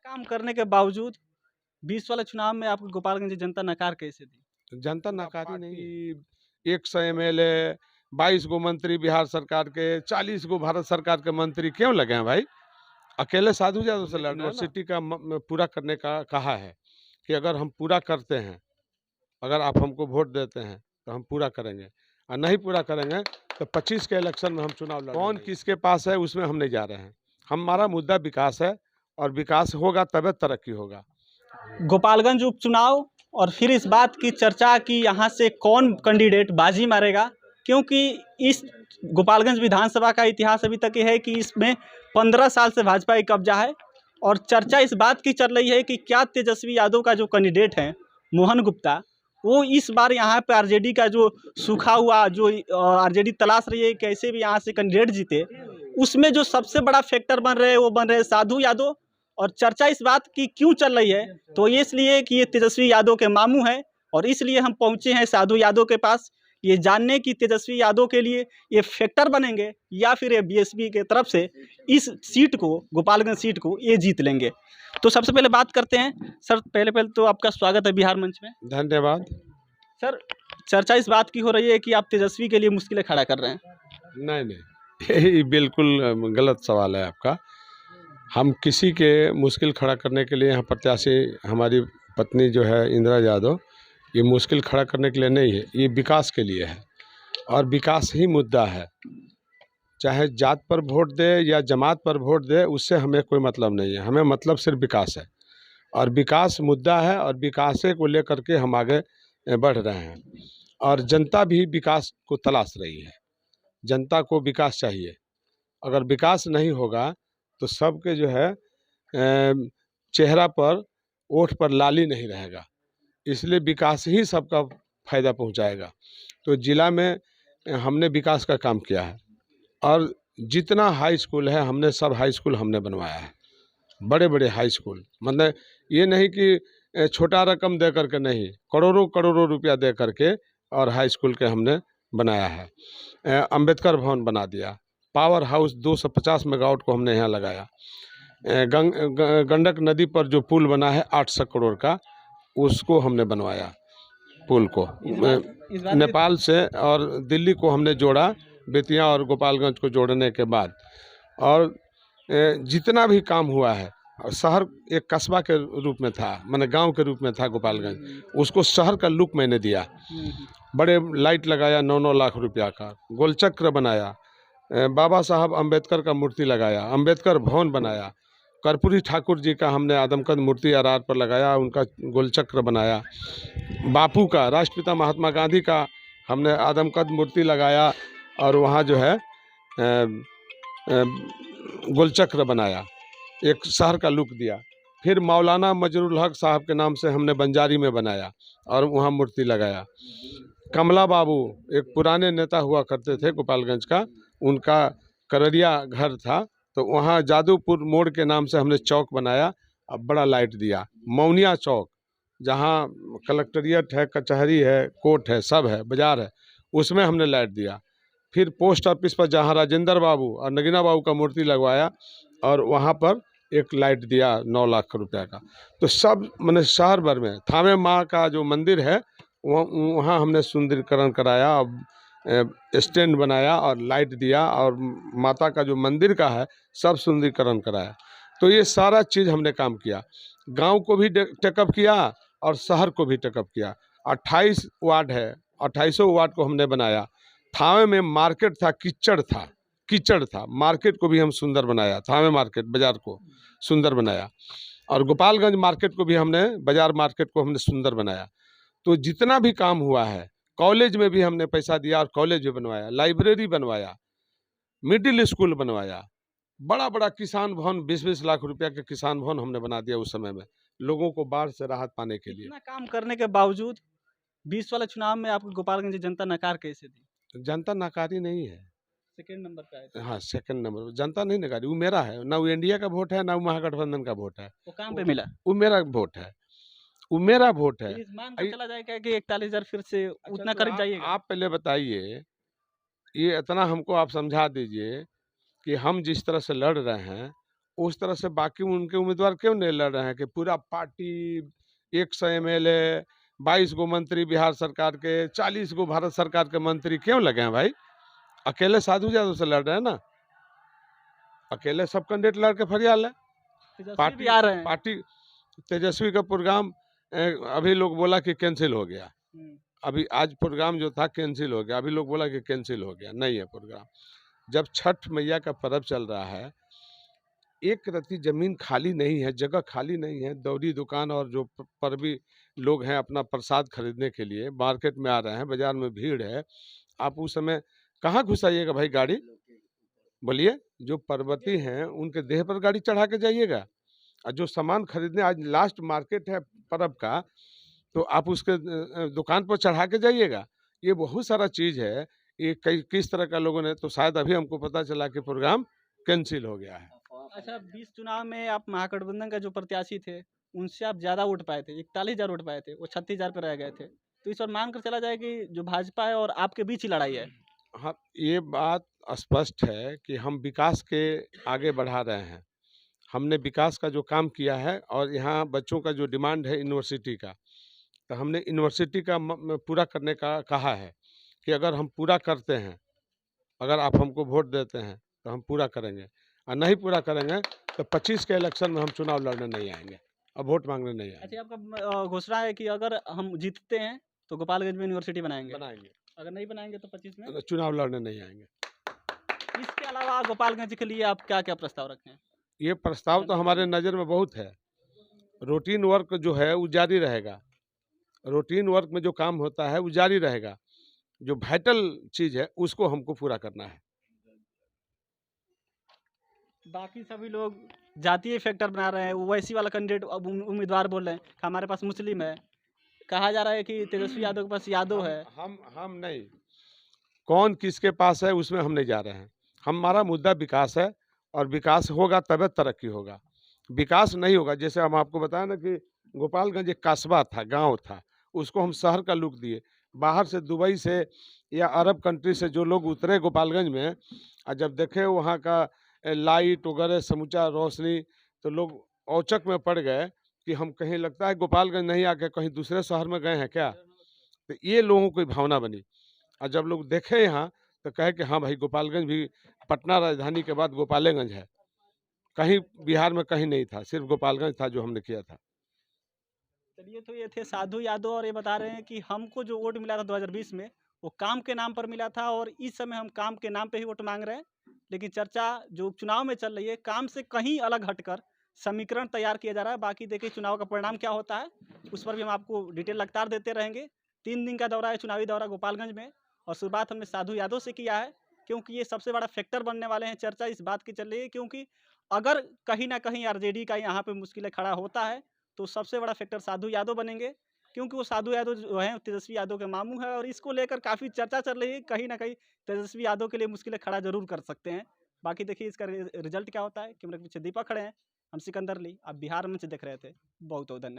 काम करने के बावजूद 20 वाले चुनाव में आपको गोपालगंज की जनता नकार कैसे दी? जनता नकारी नहीं है। 100 एमएलए, 22 गो मंत्री बिहार सरकार के, 40 गो भारत सरकार के मंत्री क्यों लगे हैं भाई? अकेले साधु यादव से लड़ रहे हैं। यूनिवर्सिटी का पूरा करने का कहा है कि अगर हम पूरा करते हैं, अगर आप हमको वोट देते हैं तो हम पूरा करेंगे, और नहीं पूरा करेंगे तो 25 के इलेक्शन में हम चुनाव लड़ेंगे। कौन किसके पास है उसमें हम नहीं जा रहे हैं। हमारा मुद्दा विकास है, और विकास होगा तभी तरक्की होगा। गोपालगंज उपचुनाव और फिर इस बात की चर्चा कि यहाँ से कौन कैंडिडेट बाजी मारेगा, क्योंकि इस गोपालगंज विधानसभा का इतिहास अभी तक ये है कि इसमें 15 साल से भाजपा की कब्जा है। और चर्चा इस बात की चल रही है कि क्या तेजस्वी यादव का जो कैंडिडेट है मोहन गुप्ता, वो इस बार यहाँ पे आरजेडी का जो सूखा हुआ जो आरजेडी तलाश रही है कैसे भी यहाँ से कैंडिडेट जीते, उसमें जो सबसे बड़ा फैक्टर बन रहे हैं वो बन रहे हैं साधु यादव। और चर्चा इस बात की क्यों चल रही है, तो ये इसलिए कि ये तेजस्वी यादव के मामू हैं, और इसलिए हम पहुंचे हैं साधु यादव के पास ये जानने की तेजस्वी यादव के लिए ये फैक्टर बनेंगे या फिर ये बीएसपी के तरफ से इस सीट को, गोपालगंज सीट को ये जीत लेंगे। तो सबसे पहले बात करते हैं सर, पहले तो आपका स्वागत है बिहार मंच में। धन्यवाद सर, चर्चा इस बात की हो रही है कि आप तेजस्वी के लिए मुश्किलें खड़ा कर रहे हैं। नहीं, यही बिल्कुल गलत सवाल है आपका। हम किसी के मुश्किल खड़ा करने के लिए यहाँ प्रत्याशी हमारी पत्नी जो है इंदिरा यादव, ये मुश्किल खड़ा करने के लिए नहीं है, ये विकास के लिए है, और विकास ही मुद्दा है। चाहे जात पर वोट दे या जमात पर वोट दे, उससे हमें कोई मतलब नहीं है। हमें मतलब सिर्फ विकास है, और विकास मुद्दा है, और विकास को लेकर के हम आगे बढ़ रहे हैं। और जनता भी विकास को तलाश रही है। जनता को विकास चाहिए। अगर विकास नहीं होगा तो सबके जो है चेहरा पर, ओठ पर लाली नहीं रहेगा। इसलिए विकास ही सबका फायदा पहुंचाएगा। तो जिला में हमने विकास का काम किया है, और जितना हाई स्कूल है हमने सब हाई स्कूल हमने बनवाया है। बड़े बड़े हाई स्कूल, मतलब ये नहीं कि छोटा रकम दे करके नहीं, करोड़ों करोड़ों रुपया दे करके और हाई स्कूल के हमने बनाया है। अंबेडकर भवन बना दिया। पावर हाउस 250 मेगावाट को हमने यहाँ लगाया। गंडक नदी पर जो पुल बना है 800 करोड़ का, उसको हमने बनवाया। पुल को नेपाल से और दिल्ली को हमने जोड़ा, बेतिया और गोपालगंज को जोड़ने के बाद। और जितना भी काम हुआ है, शहर एक कस्बा के रूप में था, माने गांव के रूप में था गोपालगंज, उसको शहर का लुक मैंने दिया। बड़े लाइट लगाया 9-9 लाख रुपया का, गोलचक्र बनाया, बाबा साहब अंबेडकर का मूर्ति लगाया, अंबेडकर भवन बनाया, कर्पूरी ठाकुर जी का हमने आदमकद मूर्ति आरार पर लगाया, उनका गोलचक्र बनाया, बापू का, राष्ट्रपिता महात्मा गांधी का हमने आदमकद मूर्ति लगाया, और वहाँ जो है गोलचक्र बनाया, एक शहर का लुक दिया। फिर मौलाना मजरुल हक साहब के नाम से हमने बंजारी में बनाया और वहाँ मूर्ति लगाया। कमला बाबू एक पुराने नेता हुआ करते थे गोपालगंज का, उनका कररिया घर था, तो वहाँ जादूपुर मोड़ के नाम से हमने चौक बनाया, अब बड़ा लाइट दिया। मौनिया चौक, जहाँ कलेक्ट्रेट है, कचहरी है, कोर्ट है, सब है, बाजार है, उसमें हमने लाइट दिया। फिर पोस्ट ऑफिस पर जहाँ राजेंद्र बाबू और नगीना बाबू का मूर्ति लगवाया, और वहाँ पर एक लाइट दिया 9 लाख रुपया का। तो सब मैंने शहर भर में, थामे माँ का जो मंदिर है वहाँ हमने सुंदरीकरण कराया, स्टैंड बनाया और लाइट दिया, और माता का जो मंदिर का है सब सुंदरीकरण कराया। तो ये सारा चीज़ हमने काम किया। गांव को भी टेकअप किया और शहर को भी टेकअप किया। 28 वार्ड है, 2800 वार्ड को हमने बनाया। थावे में मार्केट था, कीचड़ था, मार्केट को भी हम सुंदर बनाया। थावे मार्केट बाजार को सुंदर बनाया, और गोपालगंज मार्केट को भी हमने, बाजार मार्केट को हमने सुंदर बनाया। तो जितना भी काम हुआ है, कॉलेज में भी हमने पैसा दिया और कॉलेज भी बनवाया, लाइब्रेरी बनवाया, मिडिल स्कूल बनवाया, बड़ा बड़ा किसान भवन, 20-20 लाख रुपया के किसान भवन हमने बना दिया उस समय में, लोगों को बाढ़ से राहत पाने के लिए। इतना काम करने के बावजूद 20 वाले चुनाव में आपको गोपालगंज की जनता नकार कैसे दी? जनता नकारी नहीं है, सेकेंड नंबर पे आए। हाँ, सेकंड नंबर जनता नहीं नकारी। वो मेरा है ना, वो इंडिया का वोट है ना, वो महागठबंधन का वोट है। वो काम पे मिला, वो मेरा वोट है, वो मेरा वोट है। मान कर चला जाएगा कि 41,000 फिर से उतना कर जाइएगा। आप पहले बताइए, ये इतना हमको आप समझा दीजिए कि हम जिस तरह से लड़ रहे हैं उस तरह से बाकी उनके उम्मीदवार क्यों नहीं लड़ रहे हैं कि पूरा पार्टी 100 एमएलए 22 गो मंत्री बिहार सरकार के 40 गो भारत सरकार के मंत्री क्यों लगे हैं भाई? अकेले साधु यादव से लड़ रहे हैं ना, अकेले सब कैंडिडेट लड़ के फरियाल है। तेजस्वी भी आ रहे हैं। पार्टी तेजस्वी का प्रोग्राम अभी लोग बोला कि कैंसिल हो गया। अभी आज प्रोग्राम जो था कैंसिल हो गया, अभी लोग बोला कि कैंसिल हो गया, नहीं है प्रोग्राम। जब छठ मैया का पर्व चल रहा है, एक रत्ती जमीन खाली नहीं है, जगह खाली नहीं है। दौरी दुकान और जो पर्वी लोग हैं अपना प्रसाद खरीदने के लिए मार्केट में आ रहे हैं, बाजार में भीड़ है। आप उस समय कहाँ घुसाइएगा भाई गाड़ी? बोलिए, जो पर्वती हैं उनके देह पर गाड़ी चढ़ा के जाइएगा, और जो सामान खरीदने आज लास्ट मार्केट है पर्व का, तो आप उसके दुकान पर चढ़ा के जाइएगा। ये बहुत सारा चीज़ है, ये कई किस तरह का लोगों ने, तो शायद अभी हमको पता चला कि प्रोग्राम कैंसिल हो गया है। अच्छा, 20 चुनाव में आप महागठबंधन का जो प्रत्याशी थे, उनसे आप ज़्यादा वोट पाए थे, 41,000 वोट पाए थे, वो 36,000 पे रह गए थे। तो इस बार मान कर चला जाए कि जो भाजपा है और आपके बीच ही लड़ाई है। हाँ, ये बात स्पष्ट है कि हम विकास के आगे बढ़ा रहे हैं। हमने विकास का जो काम किया है, और यहाँ बच्चों का जो डिमांड है यूनिवर्सिटी का, तो हमने यूनिवर्सिटी का पूरा करने का कहा है कि अगर हम पूरा करते हैं, अगर आप हमको वोट देते हैं तो हम पूरा करेंगे, और नहीं पूरा करेंगे तो 25 के इलेक्शन में हम चुनाव लड़ने नहीं आएंगे और वोट मांगने नहीं आएंगे। अच्छा, आपका घोषणा है कि अगर हम जीतते हैं तो गोपालगंज में यूनिवर्सिटी बनाएंगे, अगर नहीं बनाएंगे तो 25 में तो चुनाव लड़ने नहीं आएंगे। इसके अलावा गोपालगंज के लिए आप क्या क्या प्रस्ताव रखें? ये प्रस्ताव तो हमारे नज़र में बहुत है। रूटीन वर्क जो है वो जारी रहेगा, रूटीन वर्क में जो काम होता है वो जारी रहेगा। जो वाइटल चीज़ है उसको हमको पूरा करना है। बाकी सभी लोग जातीय फैक्टर बना रहे हैं, ओवैसी वाला कैंडिडेट अब उम्मीदवार बोल रहे हैं कि हमारे पास मुस्लिम है, कहा जा रहा है कि तेजस्वी यादव के पास यादव है। हम नहीं, कौन किसके पास है उसमें हम नहीं जा रहे हैं। हमारा मुद्दा विकास है, और विकास होगा तब तरक्की होगा। विकास नहीं होगा, जैसे हम आपको बताया ना कि गोपालगंज एक कस्बा था, गांव था, उसको हम शहर का लुक दिए। बाहर से दुबई से या अरब कंट्री से जो लोग उतरे गोपालगंज में, और जब देखे वहाँ का लाइट वगैरह समूचा रोशनी, तो लोग औचक में पड़ गए कि हम कहीं लगता है गोपालगंज नहीं आके कहीं दूसरे शहर में गए हैं क्या। तो ये लोगों की भावना बनी, और जब लोग देखे यहाँ तो कहे कि हाँ भाई, गोपालगंज भी पटना राजधानी के बाद गोपालगंज है। कहीं बिहार में कहीं नहीं था, सिर्फ गोपालगंज था जो हमने किया था। चलिए, तो ये थे साधु यादव, और ये बता रहे हैं कि हमको जो वोट मिला था 2020 में, वो काम के नाम पर मिला था, और इस समय हम काम के नाम पे ही वोट मांग रहे हैं। लेकिन चर्चा जो उपचुनाव में चल रही है, काम से कहीं अलग हटकर समीकरण तैयार किया जा रहा है। बाकी देखिए चुनाव का परिणाम क्या होता है, उस पर भी हम आपको डिटेल लगातार देते रहेंगे। 3 दिन का दौरा है, चुनावी दौरा गोपालगंज में, और शुरुआत हमने साधु यादव से किया है, क्योंकि ये सबसे बड़ा फैक्टर बनने वाले हैं। चर्चा इस बात की चल रही है क्योंकि अगर कहीं ना कहीं आरजेडी का यहाँ पे मुश्किलें खड़ा होता है, तो सबसे बड़ा फैक्टर साधु यादव बनेंगे, क्योंकि वो साधु यादव जो हैं तेजस्वी यादव के मामू है, और इसको लेकर काफ़ी चर्चा चल रही है। कहीं ना कहीं तेजस्वी यादव के लिए मुश्किलें खड़ा जरूर कर सकते हैं। बाकी देखिए इसका रिजल्ट क्या होता है। कैमरे के पीछे दीपक खड़े हैं, हम सिकंदर ली, आप बिहार मंच देख रहे थे। बहुत बहुत धन्यवाद।